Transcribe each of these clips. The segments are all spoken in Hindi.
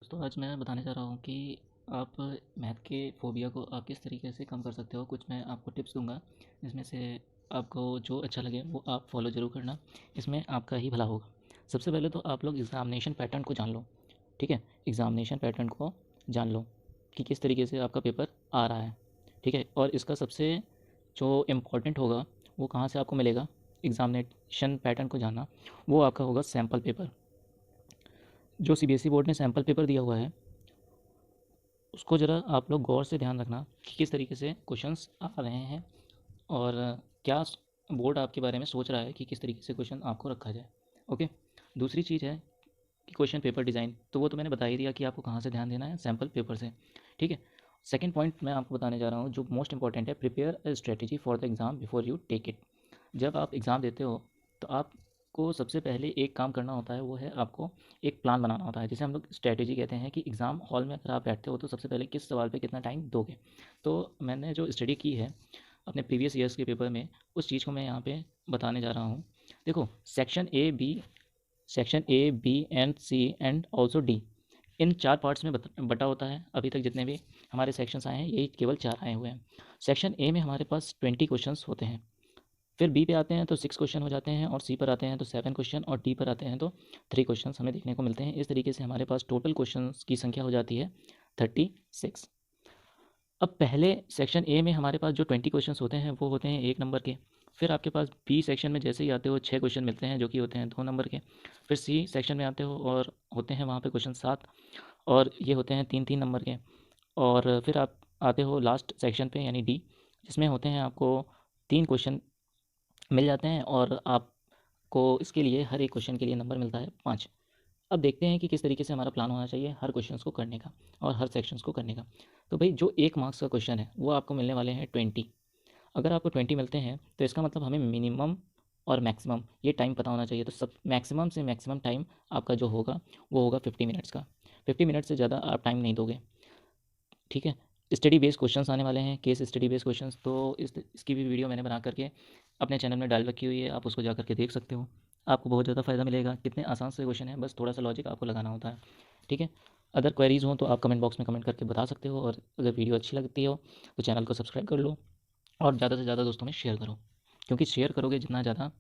दोस्तों आज मैं बताने जा रहा हूँ कि आप मैथ के फ़ोबिया को आप किस तरीके से कम कर सकते हो। कुछ मैं आपको टिप्स दूँगा, जिसमें से आपको जो अच्छा लगे वो आप फ़ॉलो ज़रूर करना। इसमें आपका ही भला होगा। सबसे पहले तो आप लोग एग्ज़ामिनेशन पैटर्न को जान लो, ठीक है? एग्ज़ामिनेशन पैटर्न को जान लो कि किस तरीके से आपका पेपर आ रहा है, ठीक है? और इसका सबसे जो इम्पोर्टेंट होगा, वो कहाँ से आपको मिलेगा? एग्ज़ामिनेशन पैटर्न को जानना, वो आपका होगा सैंपल पेपर। जो सीबीएसई बोर्ड ने सैंपल पेपर दिया हुआ है, उसको ज़रा आप लोग गौर से ध्यान रखना कि किस तरीके से क्वेश्चंस आ रहे हैं और क्या बोर्ड आपके बारे में सोच रहा है कि किस तरीके से क्वेश्चन आपको रखा जाए। ओके। दूसरी चीज़ है कि क्वेश्चन पेपर डिज़ाइन, तो वो तो मैंने बता ही दिया कि आपको कहाँ से ध्यान देना है, सैम्पल पेपर से, ठीक है। सेकंड पॉइंट मैं आपको बताने जा रहा हूँ जो मोस्ट इंपॉर्टेंट है, prepare a strategy for the exam before you take it. जब आप एग्ज़ाम देते हो तो आपको सबसे पहले एक काम करना होता है, वो है आपको एक प्लान बनाना होता है, जिसे हम लोग स्ट्रैटेजी कहते हैं। कि एग्ज़ाम हॉल में अगर आप बैठते हो तो सबसे पहले किस सवाल पे कितना टाइम दोगे। तो मैंने जो स्टडी की है अपने प्रीवियस ईयर्स के पेपर में, उस चीज़ को मैं यहाँ पे बताने जा रहा हूँ। देखो, section A B and C and also D, इन चार पार्ट्स में बटा होता है। अभी तक जितने भी हमारे सेक्शंस आए हैं, यही केवल चार आए हुए हैं। सेक्शन ए में हमारे पास 20 क्वेश्चंस होते हैं। फिर बी पे आते हैं तो 6 क्वेश्चन हो जाते हैं, और सी पर आते हैं तो 7 क्वेश्चन, और डी पर आते हैं तो 3 क्वेश्चन हमें देखने को मिलते हैं। इस तरीके से हमारे पास टोटल क्वेश्चन की संख्या हो जाती है 36। अब पहले सेक्शन ए में हमारे पास जो 20 क्वेश्चन होते हैं वो होते हैं 1 नंबर के। फिर आपके पास बी सेक्शन में जैसे ही आते हो 6 क्वेश्चन मिलते हैं जो कि होते हैं 2 नंबर के। फिर सी सेक्शन में आते हो और होते हैं वहाँ पे क्वेश्चन 7, और ये होते हैं 3-3 नंबर के। और फिर आप आते हो लास्ट सेक्शन पे यानी डी, जिसमें होते हैं आपको 3 क्वेश्चन मिल जाते हैं, और आपको इसके लिए हर एक क्वेश्चन के लिए नंबर मिलता है 5। अब देखते हैं कि किस तरीके से हमारा प्लान होना चाहिए हर क्वेश्चंस को करने का और हर सेक्शंस को करने का। तो भाई, जो 1 मार्क्स का क्वेश्चन है वो आपको मिलने वाले हैं 20। अगर आपको 20 मिलते हैं तो इसका मतलब हमें मिनिमम और मैक्सिमम ये टाइम पता होना चाहिए। तो सब मैक्सिमम से मैक्सिमम टाइम आपका जो होगा वो होगा 50 मिनट्स का। 50 मिनट से ज़्यादा आप टाइम नहीं दोगे, ठीक है। स्टडी बेस्ड क्वेश्चंस आने वाले हैं, केस स्टडी बेस्ड क्वेश्चंस। तो इसकी भी वीडियो मैंने बना करके अपने चैनल में डाल रखी हुई है, आप उसको जा करके देख सकते हो। आपको बहुत ज़्यादा फ़ायदा मिलेगा। कितने आसान से क्वेश्चन है, बस थोड़ा सा लॉजिक आपको लगाना होता है, ठीक है। अदर क्वेरीज़ हों तो आप कमेंट बॉक्स में कमेंट करके बता सकते हो, और अगर वीडियो अच्छी लगती हो तो चैनल को सब्सक्राइब कर लो, और ज़्यादा से ज़्यादा दोस्तों में शेयर करो, क्योंकि शेयर करोगे जितना ज़्यादा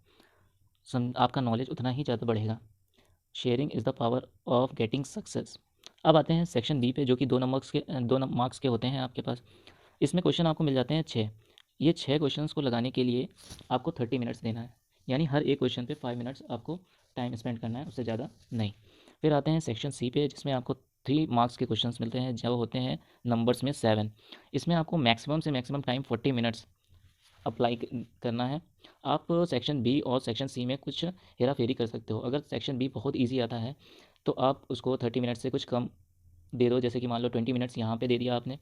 आपका नॉलेज उतना ही ज़्यादा बढ़ेगा। Sharing is the power of getting success. अब आते हैं सेक्शन बी पे, जो कि 2 मार्क्स के होते हैं आपके पास। इसमें क्वेश्चन आपको मिल जाते हैं 6। ये 6 क्वेश्चंस को लगाने के लिए आपको 30 मिनट्स देना है, यानी हर एक क्वेश्चन पे 5 मिनट्स आपको टाइम स्पेंड करना है, उससे ज़्यादा नहीं। फिर आते हैं सेक्शन सी पे, जिसमें आपको 3 मार्क्स के क्वेश्चंस मिलते हैं, जो होते हैं नंबर्स में 7। इसमें आपको मैक्सिमम से मैक्सिमम टाइम 40 मिनट्स अप्लाई करना है। आप सेक्शन बी और सेक्शन सी में कुछ हेरा फेरी कर सकते हो। अगर सेक्शन बी बहुत ईजी आता है तो आप उसको 30 मिनट से कुछ कम दे दो, जैसे कि मान लो 20 मिनट्स यहाँ पे दे दिया आपने,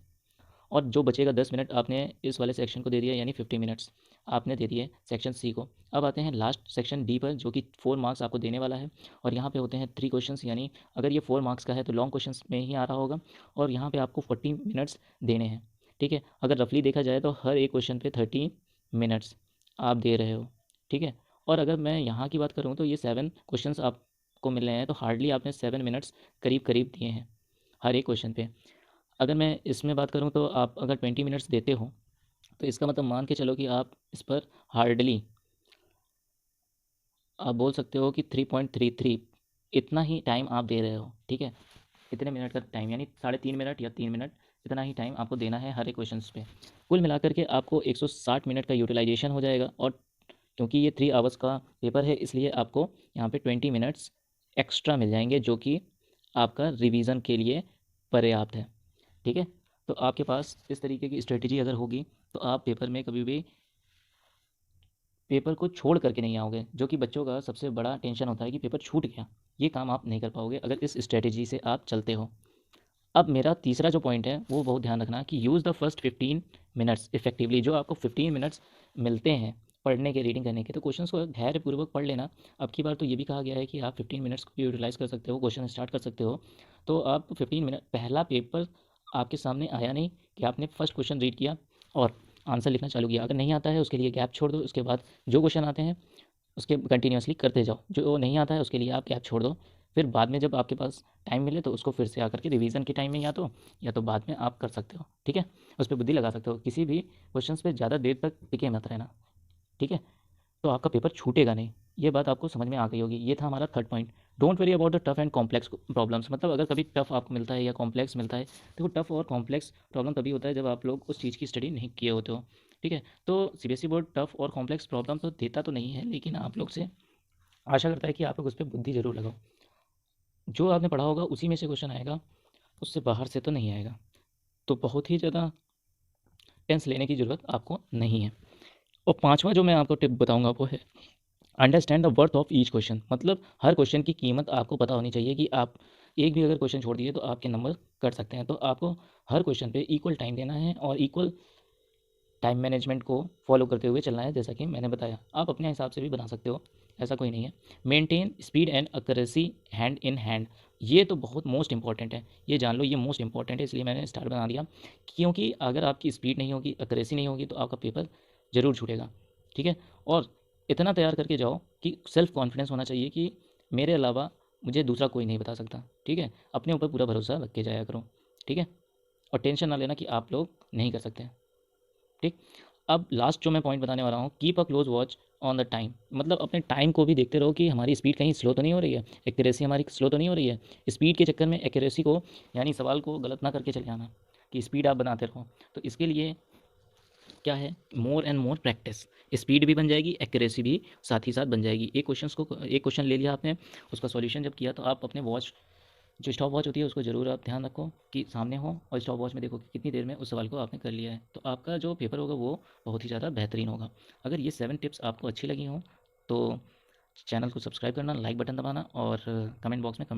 और जो बचेगा 10 मिनट आपने इस वाले सेक्शन को दे दिया, यानी 50 मिनट्स आपने दे दिए सेक्शन सी को। अब आते हैं लास्ट सेक्शन डी पर, जो कि 4 मार्क्स आपको देने वाला है, और यहाँ पे होते हैं 3 क्वेश्चंस। यानी अगर ये 4 मार्क्स का है तो लॉन्ग क्वेश्चंस में ही आ रहा होगा, और यहाँ पे आपको 40 मिनट्स देने हैं, ठीक है। अगर रफली देखा जाए तो हर एक क्वेश्चन पे 30 मिनट्स आप दे रहे हो, ठीक है। और अगर मैं यहाँ की बात करूँ तो ये 7 क्वेश्चंस आपको मिल रहे हैं, तो हार्डली आपने 7 मिनट्स करीब करीब दिए हैं हर एक क्वेश्चन पे। अगर मैं इसमें बात करूँ तो आप अगर 20 मिनट्स देते हो तो इसका मतलब मान के चलो कि आप इस पर हार्डली आप बोल सकते हो कि 3.33 इतना ही टाइम आप दे रहे हो, ठीक है। इतने मिनट का टाइम, यानी 3.5 मिनट या 3 मिनट, इतना ही टाइम आपको देना है हर एक क्वेश्चन पे। कुल मिलाकर के आपको 160 मिनट का यूटिलाइजेशन हो जाएगा। और क्योंकि ये 3 आवर्स का पेपर है, इसलिए आपको यहाँ पे 20 मिनट्स एक्स्ट्रा मिल जाएंगे, जो कि आपका रिवीजन के लिए पर्याप्त है, ठीक है। तो आपके पास इस तरीके की स्ट्रेटजी अगर होगी तो आप पेपर में कभी भी पेपर को छोड़ करके नहीं आओगे, जो कि बच्चों का सबसे बड़ा टेंशन होता है कि पेपर छूट गया। ये काम आप नहीं कर पाओगे अगर इस स्ट्रेटजी से आप चलते हो। अब मेरा तीसरा जो पॉइंट है वो बहुत ध्यान रखना कि use the first 15 minutes effectively. जो आपको 15 मिनट्स मिलते हैं पढ़ने के, रीडिंग करने के, तो क्वेश्चंस को धैर्यपूर्वक पढ़ लेना। अब की बार तो ये भी कहा गया है कि आप 15 मिनट्स को यूटिलाइज़ कर सकते हो, क्वेश्चन स्टार्ट कर सकते हो। तो आप 15 मिनट, पहला पेपर आपके सामने आया नहीं कि आपने फर्स्ट क्वेश्चन रीड किया और आंसर लिखना चालू किया। अगर नहीं आता है उसके लिए गैप छोड़ दो, उसके बाद जो क्वेश्चन आते हैं उसके कंटिन्यूअसली करते जाओ। जो नहीं आता है उसके लिए आप गैप छोड़ दो, फिर बाद में जब आपके पास टाइम मिले तो उसको फिर से आकर के रिवीजन के टाइम में या तो बाद में आप कर सकते हो, ठीक है। उस पर बुद्धि लगा सकते हो, किसी भी क्वेश्चंस पे ज़्यादा देर तक टिके मत रहना, ठीक है। तो आपका पेपर छूटेगा नहीं, ये बात आपको समझ में आ गई होगी। ये था हमारा third point, don't worry about the tough and complex problems. मतलब अगर कभी टफ आपको मिलता है या कॉम्प्लेक्स मिलता है, तो वो टफ और कॉम्प्लेक्स प्रॉब्लम तभी होता है जब आप लोग उस चीज़ की स्टडी नहीं किए होते हो, ठीक है। तो सीबीएसई बोर्ड टफ और कॉम्प्लेक्स प्रॉब्लम तो देता तो नहीं है, लेकिन आप लोग से आशा करता है कि आप लोग उस पर बुद्धि जरूर लगाओ। जो आपने पढ़ा होगा उसी में से क्वेश्चन आएगा, उससे बाहर से तो नहीं आएगा। तो बहुत ही ज़्यादा टेंस लेने की ज़रूरत आपको नहीं है। और पांचवा जो मैं आपको टिप बताऊंगा वो है understand the worth of each question. मतलब हर क्वेश्चन की कीमत आपको पता होनी चाहिए कि आप एक भी अगर क्वेश्चन छोड़ दिए तो आपके नंबर कट सकते हैं। तो आपको हर क्वेश्चन पे इक्वल टाइम देना है और इक्वल टाइम मैनेजमेंट को फॉलो करते हुए चलना है। जैसा कि मैंने बताया, आप अपने हिसाब से भी बना सकते हो, ऐसा कोई नहीं है। Maintain speed and accuracy hand in hand, ये तो बहुत मोस्ट इंपॉर्टेंट है, ये जान लो, ये मोस्ट इंपॉर्टेंट है, इसलिए मैंने स्टार बना दिया। क्योंकि अगर आपकी स्पीड नहीं होगी, एक्यूरेसी नहीं होगी, तो आपका पेपर ज़रूर छूटेगा, ठीक है। और इतना तैयार करके जाओ कि सेल्फ कॉन्फिडेंस होना चाहिए कि मेरे अलावा मुझे दूसरा कोई नहीं बता सकता, ठीक है। अपने ऊपर पूरा भरोसा रख के जाया करो, ठीक है। और टेंशन ना लेना कि आप लोग नहीं कर सकते, ठीक। अब लास्ट जो मैं पॉइंट बताने वाला हूँ, keep a close watch on the time. मतलब अपने टाइम को भी देखते रहो कि हमारी स्पीड कहीं स्लो तो नहीं हो रही है, एक्यूरेसी हमारी स्लो तो नहीं हो रही है। स्पीड के चक्कर में एक्यूरेसी को, यानी सवाल को गलत ना करके चले आना, कि स्पीड आप बनाते रहो। तो इसके लिए क्या है, more and more practice, speed भी बन जाएगी, एक्यूरेसी भी साथ ही साथ बन जाएगी। एक क्वेश्चन ले लिया आपने, उसका सॉल्यूशन जब किया तो आप अपने वॉच, जो स्टॉप वॉच होती है, उसको ज़रूर आप ध्यान रखो कि सामने हो, और स्टॉप वॉच में देखो कि कितनी देर में उस सवाल को आपने कर लिया है। तो आपका जो पेपर होगा वो बहुत ही ज़्यादा बेहतरीन होगा। अगर ये 7 टिप्स आपको अच्छी लगी हों तो चैनल को सब्सक्राइब करना, लाइक बटन दबाना और कमेंट बॉक्स में कमेंट